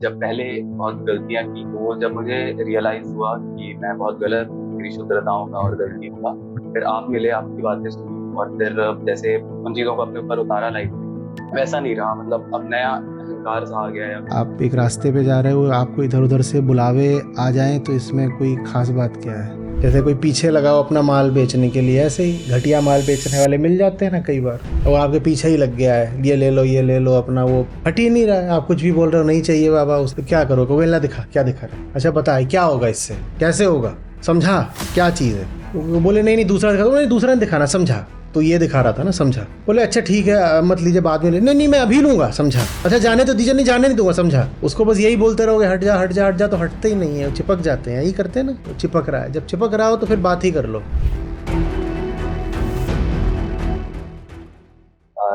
जब पहले बहुत गलतियाँ की, तो वो जब मुझे रियलाइज़ हुआ कि मैं बहुत गलत हूँ, मेरी शुद्धताओं का और गलतियों का, फिर आप मिले, आपकी बातें सुनी और फिर जैसे उन चीज़ों को अपने ऊपर उतारा लाइफ़ में, वैसा नहीं रहा। मतलब अब नया अहंकार सा आ गया है। आप एक रास्ते पे जा रहे हो, आपको इधर-उधर से बुलावे आ जाएँ तो इसमें कोई ख़ास बात क्या है? जैसे कोई पीछे लगा हो अपना माल बेचने के लिए, ऐसे ही घटिया माल बेचने वाले मिल जाते हैं ना कई बार। वो आपके पीछे ही लग गया है, ये ले लो अपना, वो हट ही नहीं रहा है। आप कुछ भी बोल रहे हो, नहीं चाहिए बाबा, उसको क्या करोगे? बोला दिखा, क्या दिखा रहा है? अच्छा बताए क्या होगा इससे? कैसे होगा? समझा क्या चीज़ है? वो बोले नहीं नहीं दूसरा दिखा दो। नहीं दूसरा नहीं दिखाना, समझा तो ये दिखा रहा था ना, समझा। बोले अच्छा ठीक है, मत लीजिए, बाद में ले। नहीं नहीं मैं अभी लूंगा, समझा। अच्छा जाने तो दीजिए, नहीं जाने नहीं दूंगा, समझा। उसको बस यही बोलते रहोगे हट जा हट जा हट जा, तो हटते ही नहीं है, चिपक जाते हैं। यही करते हैं ना, वो चिपक रहा है। जब चिपक रहा हो तो फिर बात ही कर लो।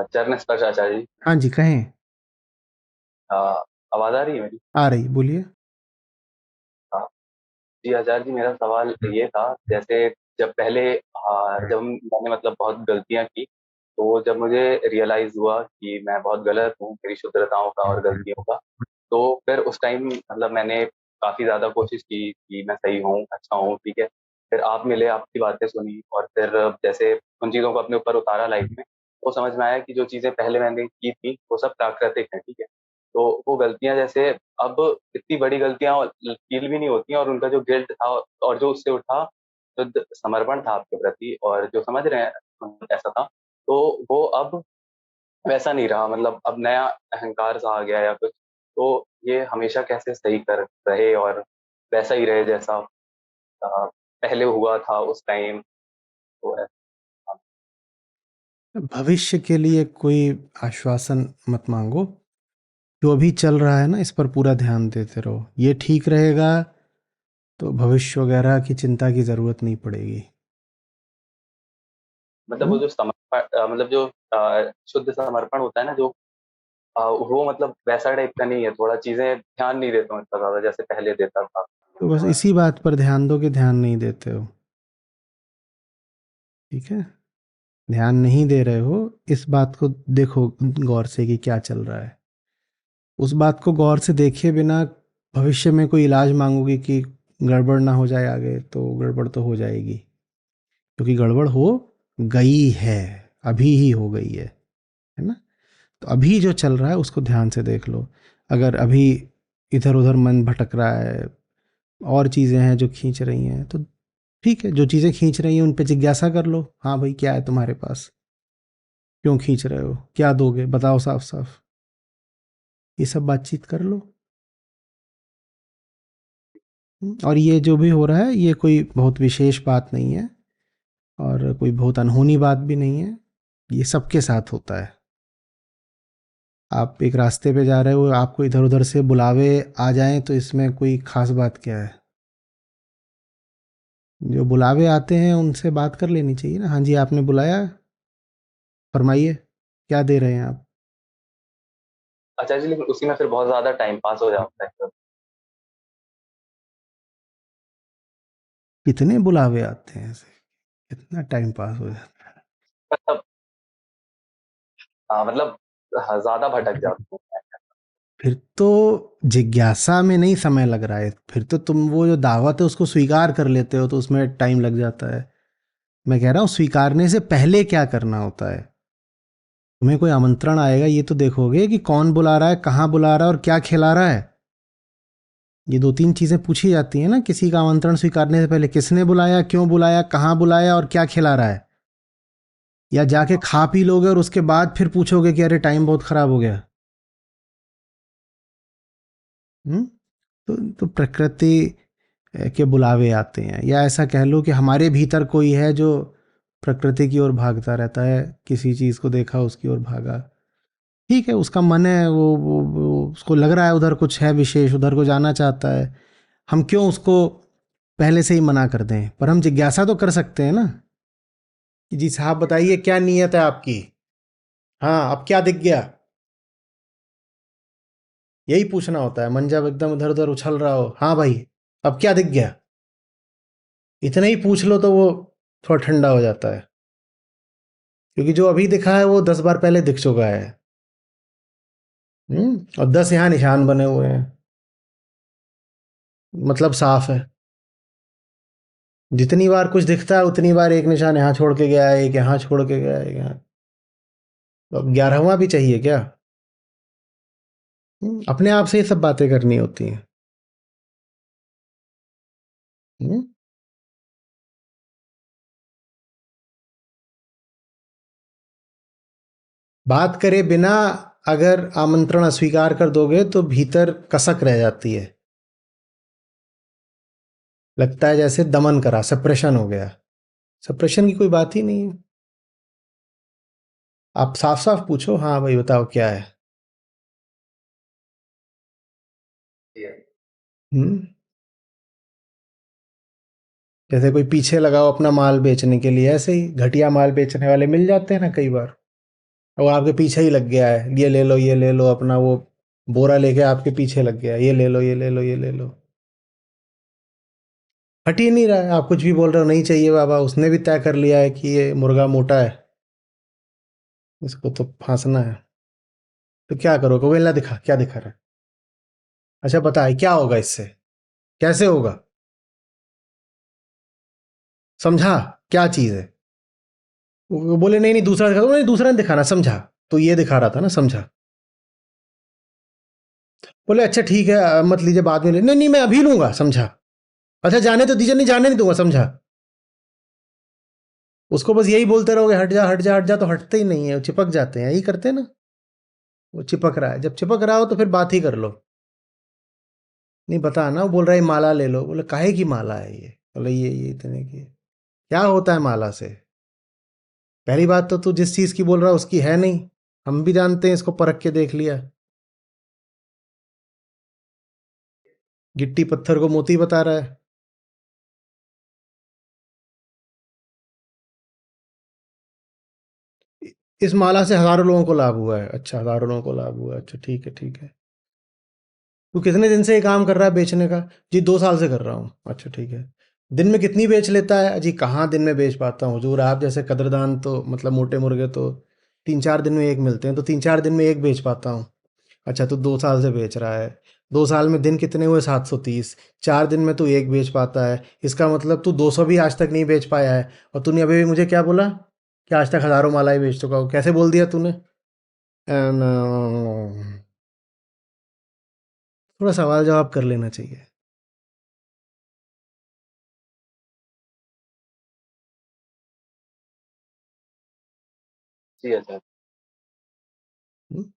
चरण स्पर्श आचार्य जी। हाँ जी, कहें। अ, आवाज़ आ रही है मेरी? आ रही, बोलिए। हाँ। जी आचार्य जी, मेरा सवाल ये था, जैसे जब पहले जब मैंने मतलब बहुत गलतियाँ की, तो जब मुझे रियलाइज़ हुआ कि मैं बहुत गलत हूँ, मेरी शुद्धताओं का और गलतियों का, तो फिर उस टाइम मतलब मैंने काफ़ी ज़्यादा कोशिश की कि मैं सही हूँ, अच्छा हूँ, ठीक है। फिर आप मिले, आपकी बातें सुनी और फिर जैसे उन चीज़ों को अपने ऊपर उतारा लाइफ़ में, तो समझ में आया कि जो चीज़ें पहले मैंने की थी, वो सब प्राकृतिक हैं, ठीक है। तो वो गलतियाँ जैसे अब इतनी बड़ी गलतियाँ फ़ील भी नहीं होती हैं और उनका जो गिल्ट था और जो उससे उठा शुद्ध समर्पण था आपके प्रति और जो समझ रहे हैं ऐसा था, तो वो अब वैसा नहीं रहा। मतलब अब नया अहंकार सा आ गया या कुछ, तो ये हमेशा कैसे सही कर रहे और वैसा ही रहे जैसा पहले हुआ था उस टाइम, तो ऐसा। भविष्य के लिए कोई आश्वासन मत मांगो। जो अभी चल रहा है ना, इस पर पूरा ध्यान देते रहो। ये ठीक रहेगा तो भविष्य वगैरह की चिंता की ज़रूरत नहीं पड़ेगी। मतलब वो जो मतलब जो शुद्ध समर्पण होता है ना, जो वो मतलब वैसा टाइप का नहीं है, थोड़ा चीज़ें ध्यान नहीं देता हूँ इतना ज़्यादा जैसे पहले देता था। तो बस तो इसी बात पर ध्यान दो कि ध्यान नहीं देते हो। ठीक है, ध्यान नहीं दे रहे हो, इस बात को देखो गौर से कि क्या चल रहा है। उस बात को गौर से देखे बिना भविष्य में कोई इलाज मांगोगे कि गड़बड़ ना हो जाए आगे, तो गड़बड़ तो हो जाएगी। क्योंकि गड़बड़ हो गई है, अभी ही हो गई है ना। तो अभी जो चल रहा है उसको ध्यान से देख लो। अगर अभी इधर उधर मन भटक रहा है, और चीज़ें हैं जो खींच रही हैं, तो ठीक है, जो चीज़ें खींच रही हैं उन पे जिज्ञासा कर लो। हाँ भाई, क्या है तुम्हारे पास? क्यों खींच रहे हो? क्या दोगे? बताओ साफ साफ। ये सब बातचीत कर लो। और ये जो भी हो रहा है, ये कोई बहुत विशेष बात नहीं है और कोई बहुत अनहोनी बात भी नहीं है। ये सबके साथ होता है। आप एक रास्ते पे जा रहे हो, आपको इधर उधर से बुलावे आ जाएं तो इसमें कोई खास बात क्या है? जो बुलावे आते हैं उनसे बात कर लेनी चाहिए ना। हाँ जी, आपने बुलाया, फरमाइए, क्या दे रहे हैं आप? अच्छा जी, लेकिन उसी में फिर बहुत ज़्यादा टाइम पास हो जाता है फिर। कितने बुलावे आते हैं ऐसे? कितना टाइम पास हो जाता मतलब मतलब ज़्यादा भटक है? जाता हूँ। फिर तो जिज्ञासा में नहीं समय लग रहा है, फिर तो तुम वो जो दावत है उसको स्वीकार कर लेते हो, तो उसमें टाइम लग जाता है। मैं कह रहा हूँ स्वीकारने से पहले क्या करना होता है। तुम्हें कोई आमंत्रण आएगा, ये तो देखोगे कि कौन बुला रहा है, कहाँ बुला रहा है और क्या खिला रहा है। ये दो तीन चीज़ें पूछी जाती हैं ना किसी का आमंत्रण स्वीकारने से पहले। किसने बुलाया, क्यों बुलाया, कहाँ बुलाया और क्या खिला रहा है। या जाके खा पी लोगे और उसके बाद फिर पूछोगे कि अरे टाइम बहुत ख़राब हो गया। हम्म? तो प्रकृति के बुलावे आते हैं, या ऐसा कह लो कि हमारे भीतर कोई है जो प्रकृति की ओर भागता रहता है। किसी चीज़ को देखा, उसकी ओर भागा। ठीक है, उसका मन है, वो उसको लग रहा है उधर कुछ है विशेष, उधर को जाना चाहता है। हम क्यों उसको पहले से ही मना कर दें? पर हम जिज्ञासा तो कर सकते हैं ना कि जी साहब बताइए क्या नीयत है आपकी। हाँ, अब क्या दिख गया? यही पूछना होता है। मन जब एकदम इधर उधर उछल रहा हो, हाँ भाई अब क्या दिख गया, इतना ही पूछ लो तो वो थोड़ा ठंडा हो जाता है। क्योंकि जो अभी दिखा है वो 10 बार पहले दिख चुका है। और 10 यहाँ निशान बने हुए हैं। मतलब साफ है। जितनी बार कुछ दिखता है उतनी बार एक निशान यहाँ छोड़ के गया है, एक यहाँ छोड़ के गया है, एक यहाँ। तो अब 11वां भी चाहिए क्या? अपने आप से ये सब बातें करनी होती हैं। हम्म? बात करे बिना अगर आमंत्रण अस्वीकार कर दोगे तो भीतर कसक रह जाती है। लगता है जैसे दमन करा, सप्रेशन हो गया। सप्रेशन की कोई बात ही नहीं है। आप साफ साफ पूछो, हाँ भाई बताओ क्या है। हम्म? जैसे कोई पीछे लगाओ अपना माल बेचने के लिए, ऐसे ही घटिया माल बेचने वाले मिल जाते हैं ना कई बार। वो आपके पीछे ही लग गया है, ये ले लो ये ले लो, अपना वो बोरा लेके आपके पीछे लग गया है, ये ले लो ये ले लो ये ले लो। हट ही नहीं रहा है। आप कुछ भी बोल रहे हो, नहीं चाहिए बाबा, उसने भी तय कर लिया है कि ये मुर्गा मोटा है, इसको तो फांसना है। तो क्या करोगे? वो ना दिखा, क्या दिखा रहा है? अच्छा बताए क्या होगा इससे? कैसे होगा? समझा? क्या चीज है? वो बोले नहीं नहीं दूसरा दिखा दो, नहीं दूसरा नहीं दिखाना, समझा? तो ये दिखा रहा था ना, समझा? बोले अच्छा ठीक है, मत लीजिए बाद में ले, नहीं नहीं मैं अभी लूंगा, समझा? अच्छा जाने तो दीजिए, नहीं जाने नहीं दूंगा, समझा? उसको बस यही बोलते रहोगे हट जा हट जा हट जा, तो हटते ही नहीं है, वो चिपक जाते हैं, यही करते हैं ना। वो चिपक रहा है, जब चिपक रहा हो तो फिर बात ही कर लो। नहीं बता ना, वो बोल रहा है माला ले लो, बोले काहे की माला है ये? बोले ये इतने की है। क्या होता है माला से? पहली बात तो तू जिस चीज की बोल रहा है उसकी है नहीं, हम भी जानते हैं, इसको परख के देख लिया। गिट्टी पत्थर को मोती बता रहा है। इस माला से हजारों लोगों को लाभ हुआ है। अच्छा हजारों लोगों को लाभ हुआ है, अच्छा ठीक है ठीक है। तू कितने दिन से ये काम कर रहा है बेचने का? जी 2 साल से कर रहा हूँ। अच्छा ठीक है। दिन में कितनी बेच लेता है? जी कहाँ दिन में बेच पाता हूँ हुजूर, आप जैसे कदरदान तो मतलब मोटे मुर्गे तो 3-4 दिन में एक मिलते हैं, तो 3-4 दिन में एक बेच पाता हूँ। अच्छा तू 2 साल से बेच रहा है, 2 साल में दिन कितने हुए? 730। 4 दिन में तू एक बेच पाता है, इसका मतलब तू 200 भी आज तक नहीं बेच पाया है। और तूने अभी भी मुझे क्या बोला कि आज तक हजारों मालाएं बेच चुका हूँ? कैसे बोल दिया तूने? थोड़ा सवाल जवाब कर लेना चाहिए। जी अच्छा। हम्म?